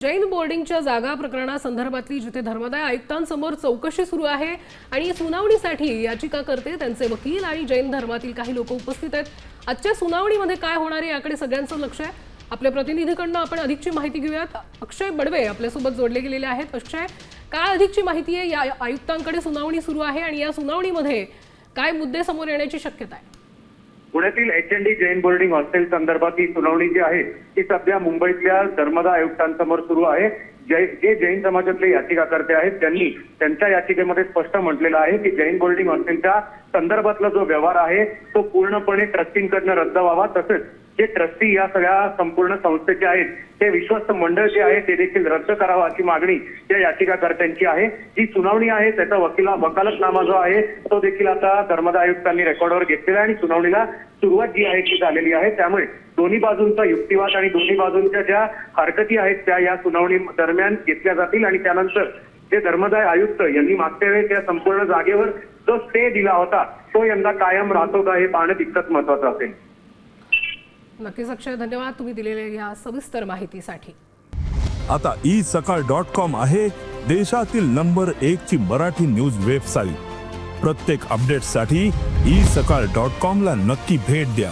जैन बोर्डिंगच्या जागा प्रकरणासंदर्भातली जिथे धर्मादाय आयुक्तांसमोर चौकशी सुरू आहे आणि सुनावणीसाठी याचिकाकर्ते, त्यांचे वकील आणि जैन धर्मातील काही लोक उपस्थित आहेत। आजच्या सुनावणीमध्ये काय होणार आहे याकडे सगळ्यांचं लक्ष आहे। आपल्या प्रतिनिधीकडून आपण अधिकची माहिती घेऊयात। अक्षय बडवे आपल्यासोबत जोडले गेलेले आहेत। अक्षय, काय अधिकची माहिती आहे? या आयुक्तांकडे सुनावणी सुरू आहे आणि या सुनावणीमध्ये काय मुद्दे समोर येण्याची शक्यता आहे? पुण्यातील एच&डी जैन बोर्डिंग हॉस्टेल संदर्भात ही सुनावणी जी आहे ती सध्या मुंबईतल्या धर्मादाय आयुक्तांसमोर सुरू आहे। जे जैन समाजातले याचिकाकर्ते आहेत त्यांनी त्यांच्या याचिकेमध्ये स्पष्ट म्हटलेलं आहे की जैन बोर्डिंग हॉस्टेलच्या संदर्भातला जो व्यवहार आहे तो पूर्णपणे ट्रस्टींकडनं रद्द व्हावा, तसंच जे ट्रस्टी या सगळ्या संपूर्ण संस्थेचे आहेत ते विश्वस्त मंडळ जे आहे ते देखील रद्द करावा अशी मागणी या याचिकाकर्त्यांची आहे। जी सुनावणी आहे त्याचा वकालतनामा जो आहे तो देखील आता धर्मादाय आयुक्तांनी रेकॉर्डवर घेतलेला आहे आणि सुनावणीला सुरुवात जी आहे ती झालेली आहे। त्यामुळे दोन्ही बाजूंचा युक्तिवाद आणि दोन्ही बाजूंच्या ज्या हरकती आहेत त्या या सुनावणी दरम्यान घेतल्या जातील आणि त्यानंतर जे धर्मादाय आयुक्त यांनी मागच्या वेळेस त्या संपूर्ण जागेवर जो स्टे दिला होता तो यंदा कायम राहतो का हे पाहणं तितकंच महत्त्वाचं असेल। नक्कीच अक्षय, धन्यवाद तुम्ही दिलेल्या या सविस्तर माहितीसाठी। आता isakal.com आहे देशातील नंबर 1 ची मराठी न्यूज वेबसाईट। प्रत्येक अपडेटसाठी isakal.com ला नक्की भेट द्या।